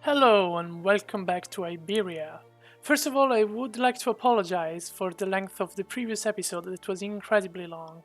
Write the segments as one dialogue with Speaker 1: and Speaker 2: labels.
Speaker 1: Hello and welcome back to Iberia. First of all, I would like to apologize for the length of the previous episode. It was incredibly long.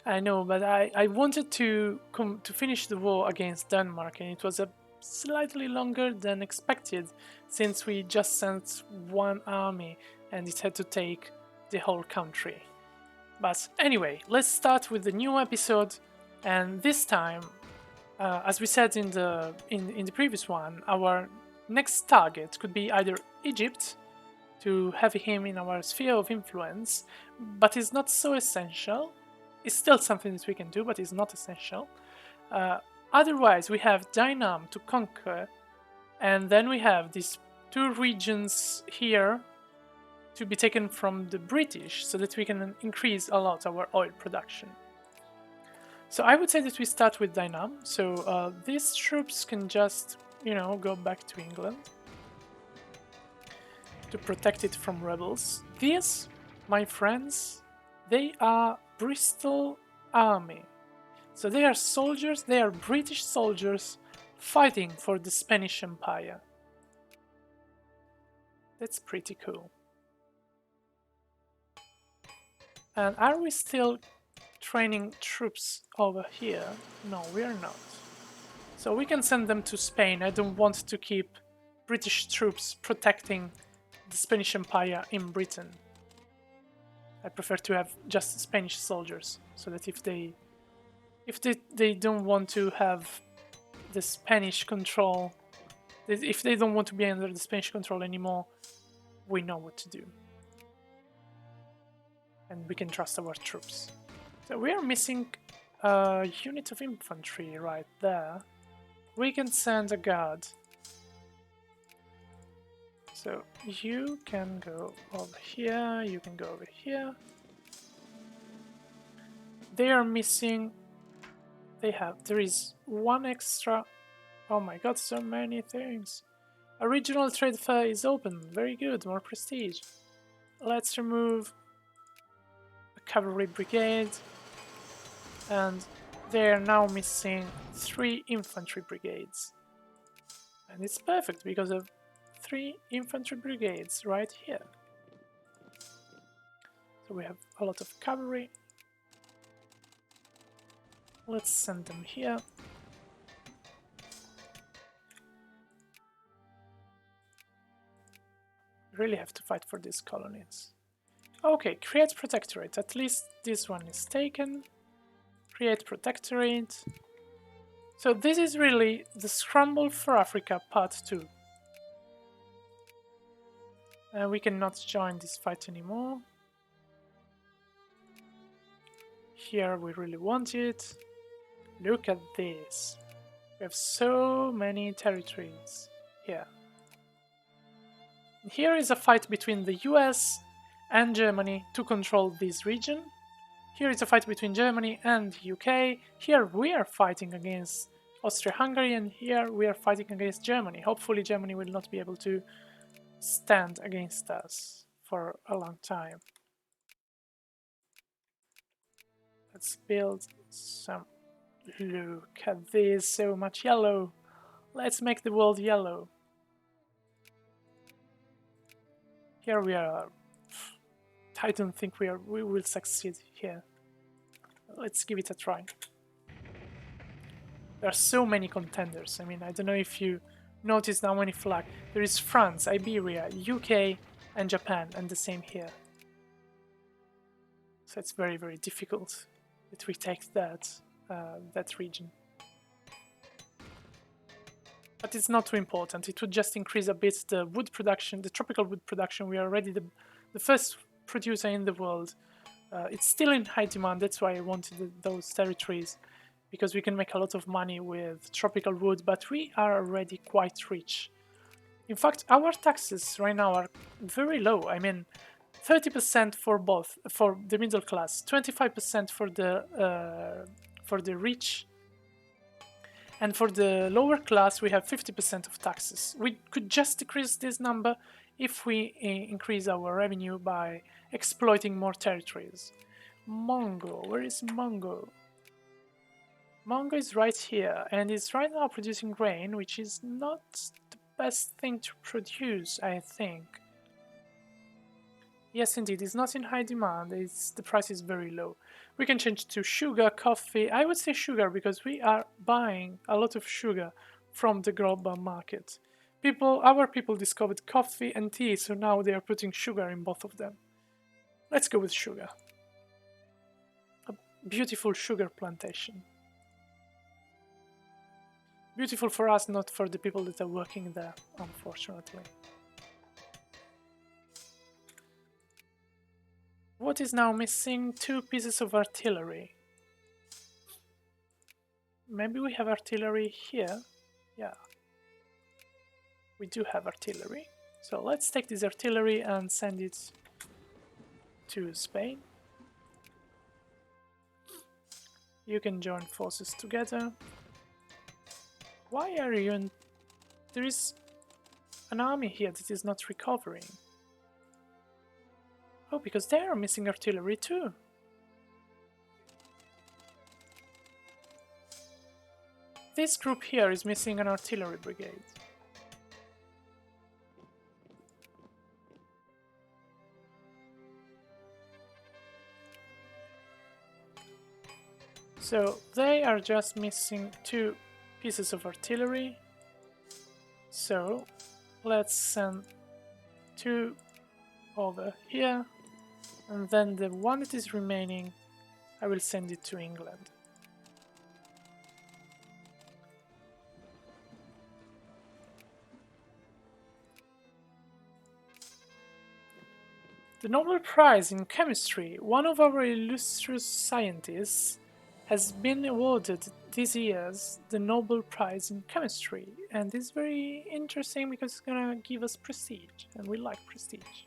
Speaker 1: I know, but I wanted to finish the war against Denmark, and it was a slightly longer than expected since we just sent one army and it had to take the whole country. But anyway, let's start with the new episode, and this time as we said in the previous one, our next target could be either Egypt to have him in our sphere of influence, but it's not so essential. It's still something that we can do, but it's not essential. Uh, Otherwise, we have Dynam to conquer, and then we have these two regions here to be taken from the British so that we can increase a lot our oil production. So I would say that we start with Dynam. So these troops can just, go back to England to protect it from rebels. These, my friends, they are Bristol Army. So they are soldiers, they are British soldiers fighting for the Spanish Empire. That's pretty cool. And are we still training troops over here? No, we are not. So we can send them to Spain. I don't want to keep British troops protecting the Spanish Empire in Britain. I prefer to have just Spanish soldiers, so that if they don't want to have the Spanish control, if they don't want to be under the Spanish control anymore, we know what to do. And we can trust our troops. So we are missing a unit of infantry right there. We can send a guard. So you can go over here, you can go over here. They are missing... there is one extra... Oh my god, so many things. A regional trade fair is open. Very good, more prestige. Let's remove a cavalry brigade. And they are now missing 3 infantry brigades. And it's perfect because of 3 infantry brigades right here. So we have a lot of cavalry. Let's send them here. We really have to fight for these colonies. Okay, create protectorate. At least this one is taken. Create protectorate. So this is really the Scramble for Africa part 2. We cannot join this fight anymore. Here we really want it. Look at this. We have so many territories here. Here is a fight between the US and Germany to control this region. Here is a fight between Germany and UK. Here we are fighting against Austria-Hungary, and here we are fighting against Germany. Hopefully Germany will not be able to stand against us for a long time. Let's build some... Look at this, so much yellow. Let's make the world yellow. Here we are. I don't think we will succeed here. Let's give it a try. There are so many contenders. I mean, I don't know if you noticed how many flags. There is France, Iberia, UK, and Japan, and the same here. So it's very, very difficult that we take that region. But it's not too important. It would just increase a bit the wood production, the tropical wood production. We are already the first producer in the world. It's still in high demand. That's why I wanted those territories, because we can make a lot of money with tropical wood, but we are already quite rich. In fact, our taxes right now are very low. I mean, 30% for the middle class, 25% for the rich, and for the lower class we have 50% of taxes. We could just decrease this number if we increase our revenue by exploiting more territories. Mongo, where is Mongo? Mongo is right here, and it's right now producing grain, which is not the best thing to produce, I think. Yes, indeed, it's not in high demand, the price is very low. We can change to sugar, coffee. I would say sugar because we are buying a lot of sugar from the global market. Our people discovered coffee and tea, so now they are putting sugar in both of them. Let's go with sugar. A beautiful sugar plantation. Beautiful for us, not for the people that are working there, unfortunately. What is now missing? 2 pieces of artillery. Maybe we have artillery here. Yeah. We do have artillery. So let's take this artillery and send it to Spain. You can join forces together. Why are you in... There is an army here that is not recovering. Oh, because they are missing artillery too. This group here is missing an artillery brigade. So they are just missing 2 pieces of artillery. So let's send 2 over here, and then the one that is remaining, I will send it to England. The Nobel Prize in Chemistry, one of our illustrious scientists, has been awarded this year's the Nobel Prize in Chemistry, and this is very interesting because it's gonna give us prestige, and we like prestige.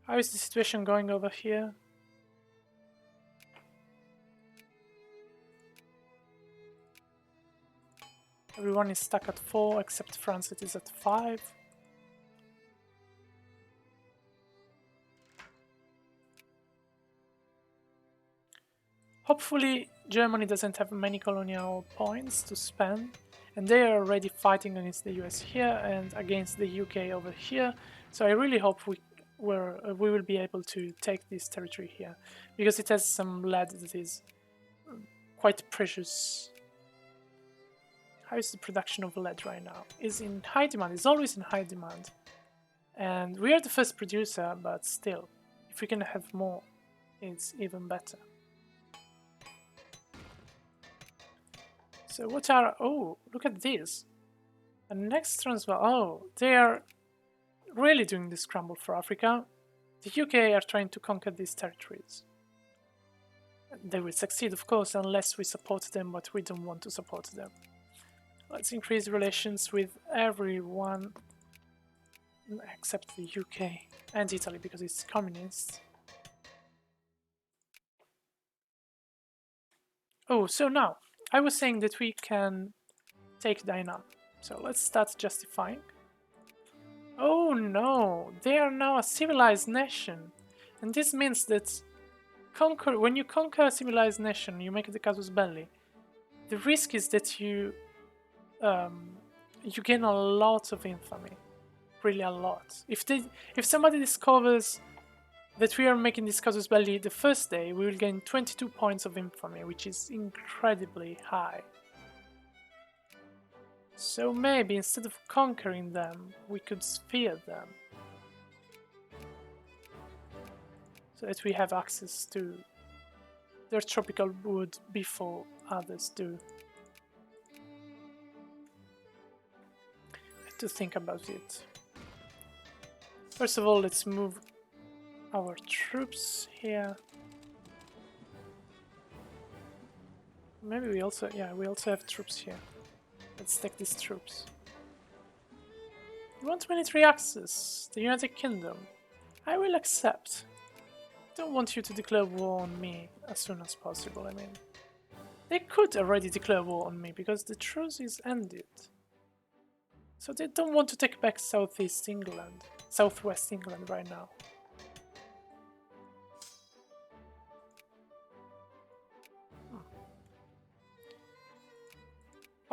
Speaker 1: How is the situation going over here? Everyone is stuck at 4 except France, it is at 5. Hopefully Germany doesn't have many colonial points to spend, and they are already fighting against the US here and against the UK over here, so I really hope we will be able to take this territory here, because it has some lead that is quite precious. How is the production of lead right now? It's in high demand, it's always in high demand. And we are the first producer, but still, if we can have more, it's even better. So what are... oh, look at this. The next transfer... oh, they are really doing the scramble for Africa. The UK are trying to conquer these territories. They will succeed, of course, unless we support them, but we don't want to support them. Let's increase relations with everyone except the UK and Italy, because it's communist. Oh, so now, I was saying that we can take Dinah. So let's start justifying. Oh no, they are now a civilized nation. And this means that when you conquer a civilized nation, you make the casus belli. The risk is that you gain a lot of infamy. Really a lot. If somebody discovers that we are making this casus belli the first day, we will gain 22 points of infamy, which is incredibly high. So maybe instead of conquering them, we could sphere them. So that we have access to their tropical wood before others do. I have to think about it. First of all, let's move our troops here. Maybe we also have troops here. Let's take these troops. You want military access? The United Kingdom. I will accept. I don't want you to declare war on me as soon as possible, I mean. They could already declare war on me because the truce is ended. So they don't want to take back southwest England right now.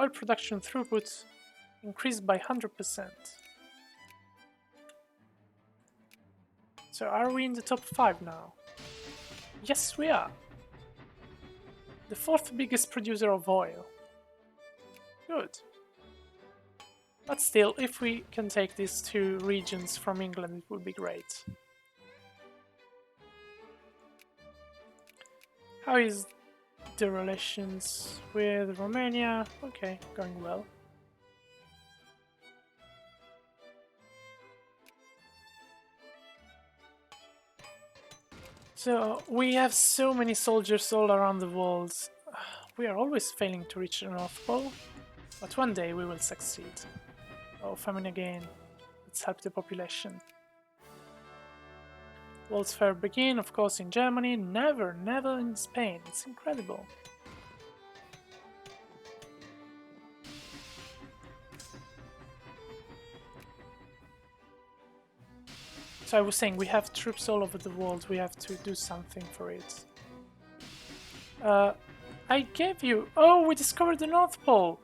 Speaker 1: Oil production throughput increased by 100%. So are we in the top 5 now? Yes, we are. The 4th biggest producer of oil. Good. But still, if we can take these 2 regions from England, it would be great. How is the relations with Romania? Okay, going well. So, we have so many soldiers all around the world. We are always failing to reach the North Pole, but one day we will succeed. Oh, famine again. Let's help the population. World's Fair begin, of course, in Germany. Never in Spain. It's incredible. So I was saying, we have troops all over the world. We have to do something for it. I gave you... Oh, we discovered the North Pole!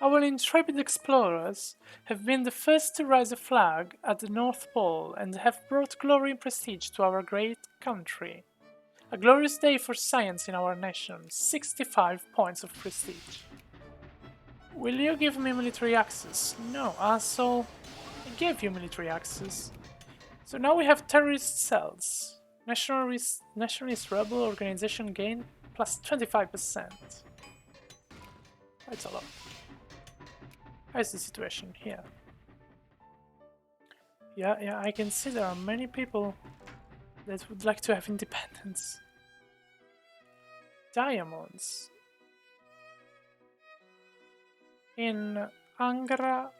Speaker 1: Our intrepid explorers have been the first to raise a flag at the North Pole and have brought glory and prestige to our great country. A glorious day for science in our nation. 65 points of prestige. Will you give me military access? No, asshole. I gave you military access. So now we have terrorist cells. Nationalist rebel organization gain plus 25%. That's a lot. How's the situation here? Yeah, I can see there are many people that would like to have independence. Diamonds. In Angra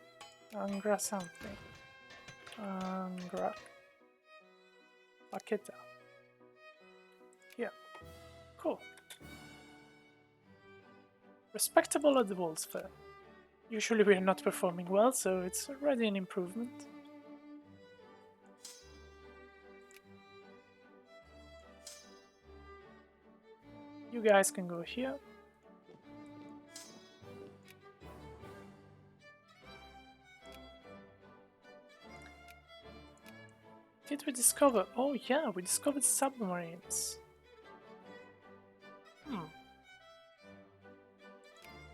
Speaker 1: something. Angra. Paqueta. Yeah. Cool. Respectable at the World's Fair. Usually we are not performing well, so it's already an improvement. You guys can go here. Did we discover? Oh yeah, we discovered submarines.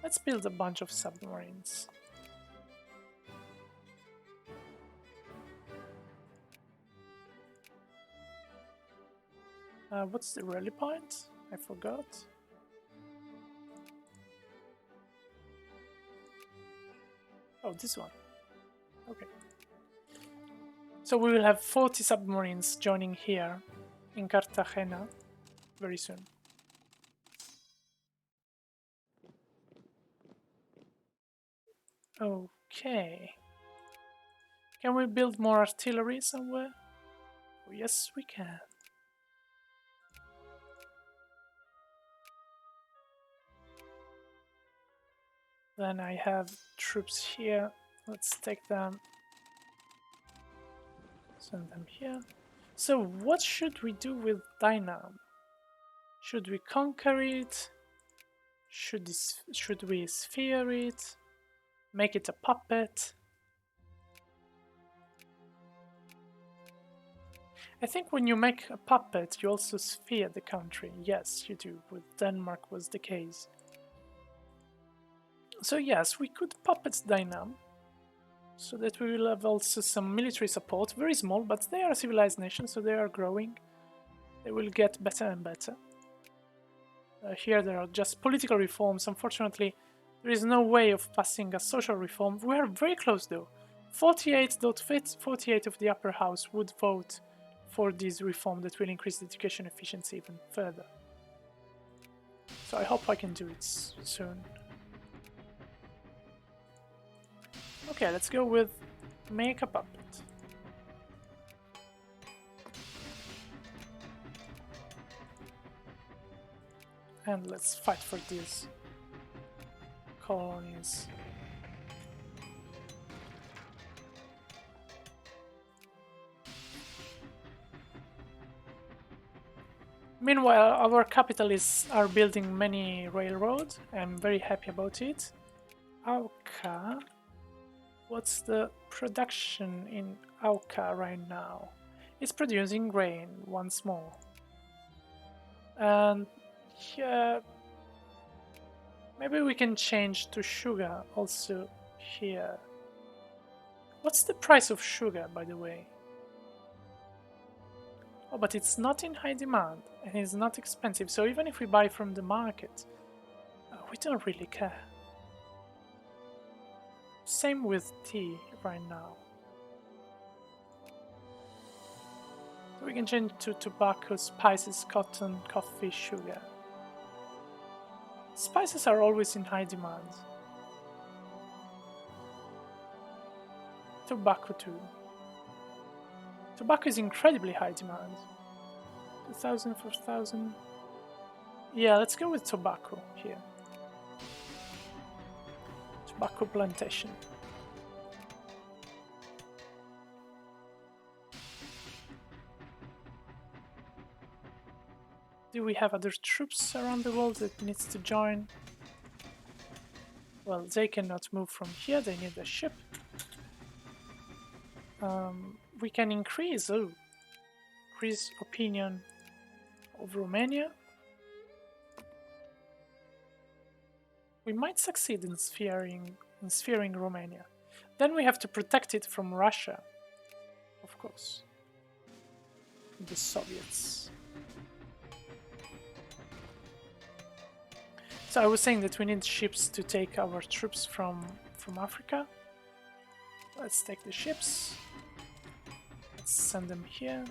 Speaker 1: Let's build a bunch of submarines. What's the rally point? I forgot. Oh, this one. Okay. So we will have 40 submarines joining here in Cartagena very soon. Okay. Can we build more artillery somewhere? Oh, yes, we can. Then I have troops here. Let's take them. Send them here. So what should we do with Dynam? Should we conquer it? Should we sphere it? Make it a puppet? I think when you make a puppet, you also sphere the country. Yes, you do. With Denmark was the case. So yes, we could puppet Dynam, so that we will have also some military support. Very small, but they are a civilized nation, so they are growing. They will get better and better. Here there are just political reforms. Unfortunately, there is no way of passing a social reform. We are very close though. 48 of the upper house would vote for this reform that will increase the education efficiency even further. So I hope I can do it soon. Okay, let's go with make a puppet. And let's fight for these colonies. Meanwhile, our capitalists are building many railroads. I'm very happy about it. Auca. What's the production in Auca right now? It's producing grain once more. And here, maybe we can change to sugar also here. What's the price of sugar, by the way? Oh, but it's not in high demand and it's not expensive, so even if we buy from the market, we don't really care. Same with tea right now. We can change to tobacco, spices, cotton, coffee, sugar. Spices are always in high demand. Tobacco too. Tobacco is incredibly high demand. 2,000, 4,000. Yeah, let's go with tobacco here. Tobacco plantation. Do we have other troops around the world that needs to join? Well, they cannot move from here, they need a ship. We can increase opinion of Romania. We might succeed in sphering Romania. Then we have to protect it from Russia, of course. The Soviets. So I was saying that we need ships to take our troops from Africa. Let's take the ships. Let's send them here.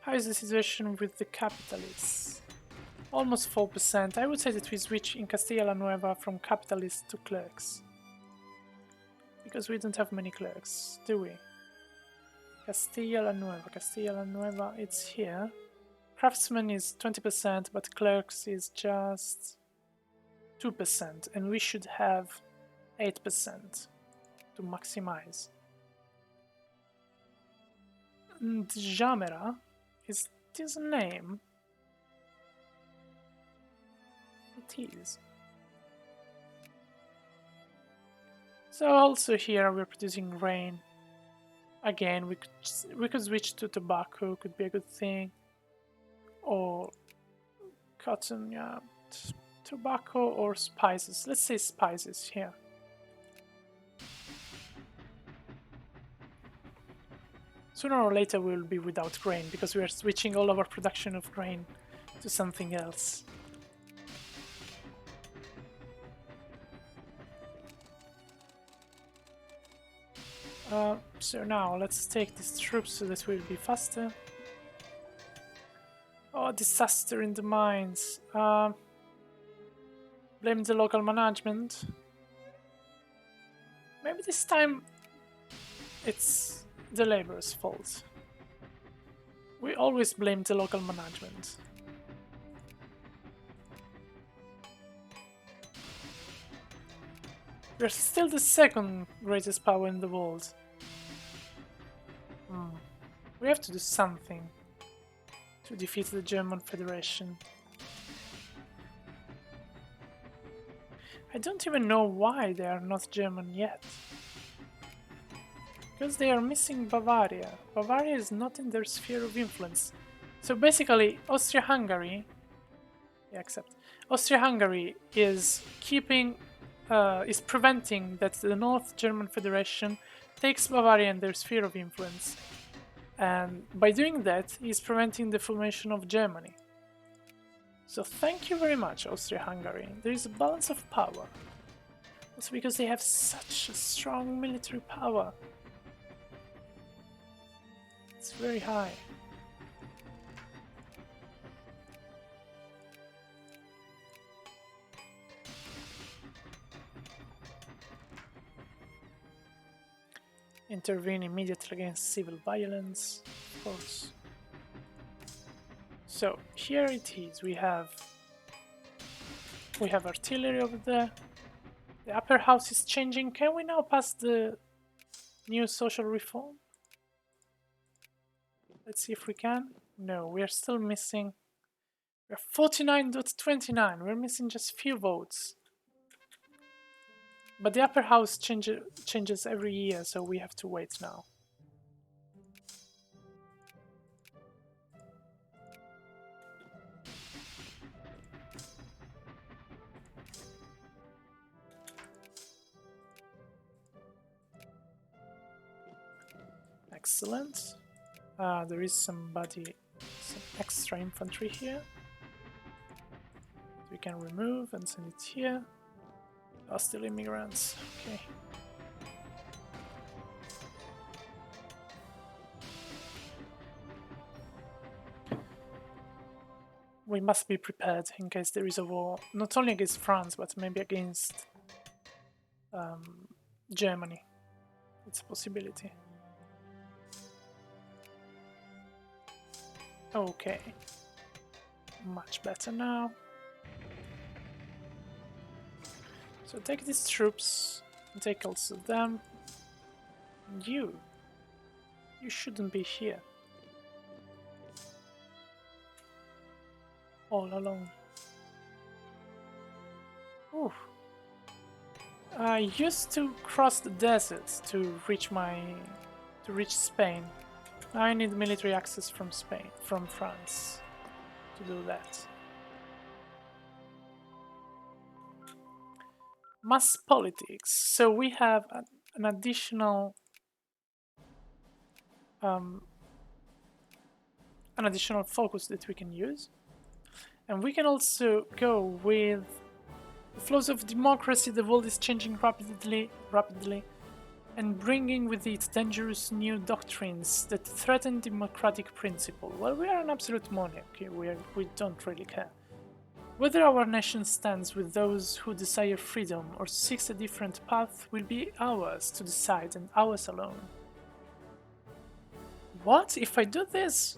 Speaker 1: How is the situation with the capitalists? Almost 4%. I would say that we switch in Castilla la Nueva from capitalists to clerks. Because we don't have many clerks, do we? Castilla la Nueva, it's here. Craftsmen is 20%, but clerks is just 2%, and we should have 8% to maximize. And Jamera, is this a name? It is. So also here we're producing grain. Again, we could switch to tobacco, could be a good thing. Or cotton, yeah. Tobacco or spices. Let's say spices here. Sooner or later we will be without grain because we are switching all our production of grain to something else. So now let's take these troops so that we'll be faster. Oh, disaster in the mines. Blame the local management. Maybe this time it's the laborers' fault. We always blame the local management. We're still the second greatest power in the world. We have to do something to defeat the German Federation. I don't even know why they are not German yet. Because they are missing Bavaria. Bavaria is not in their sphere of influence. So basically, Austria-Hungary... Yeah, except... Austria-Hungary is is preventing that the North German Federation takes Bavaria in their sphere of influence. And by doing that, he's preventing the formation of Germany. So thank you very much, Austria-Hungary. There is a balance of power. Also because they have such a strong military power. It's very high. Intervene immediately against civil violence, of course. So here it is. We have artillery over there. The upper house is changing. Can we now pass the new social reform? Let's see if we can. No, we are still missing We're 49.29. We're missing just a few votes. But the upper house changes every year, so we have to wait now. Excellent. There is some extra infantry here. We can remove and send it here. Still immigrants. Okay. We must be prepared in case there is a war, not only against France, but maybe against Germany. It's a possibility. Okay. Much better now. So take these troops, and take also them. And you shouldn't be here. All alone. Ooh. I used to cross the desert to reach Spain. I need military access from France to do that. Mass politics. So we have an additional focus that we can use, and we can also go with the flows of democracy. The world is changing rapidly, and bringing with it dangerous new doctrines that threaten democratic principle. Well, we are an absolute monarchy. We don't really care. Whether our nation stands with those who desire freedom or seeks a different path will be ours to decide, and ours alone. What? If I do this,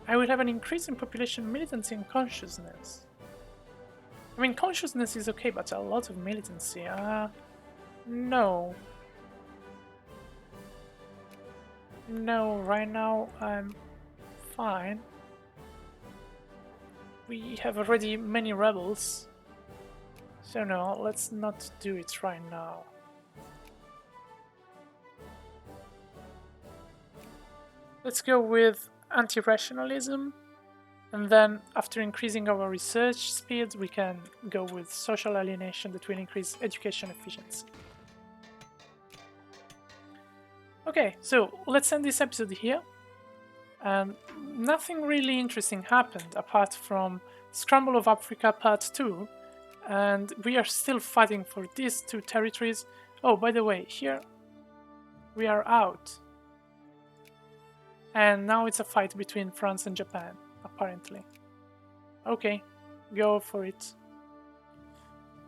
Speaker 1: I will have an increase in population militancy and consciousness. I mean, consciousness is okay, but a lot of militancy. No. No, right now I'm fine. We have already many rebels, so no, let's not do it right now. Let's go with anti-rationalism, and then after increasing our research speed, we can go with social alienation that will increase education efficiency. Okay, so let's end this episode here. Nothing really interesting happened apart from Scramble of Africa Part 2, and we are still fighting for these two territories. Oh, by the way, here we are out. And now it's a fight between France and Japan, apparently. Okay, go for it.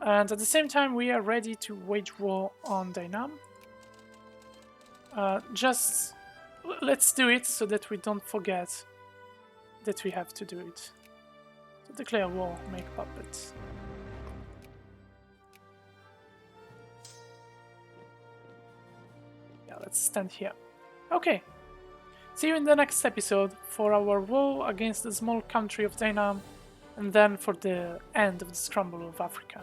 Speaker 1: And at the same time, we are ready to wage war on Dainam. Just let's do it so that we don't forget that we have to do it. So declare war, make puppets. Yeah, let's stand here. Okay. See you in the next episode for our war against the small country of Dainam, and then for the end of the Scramble of Africa.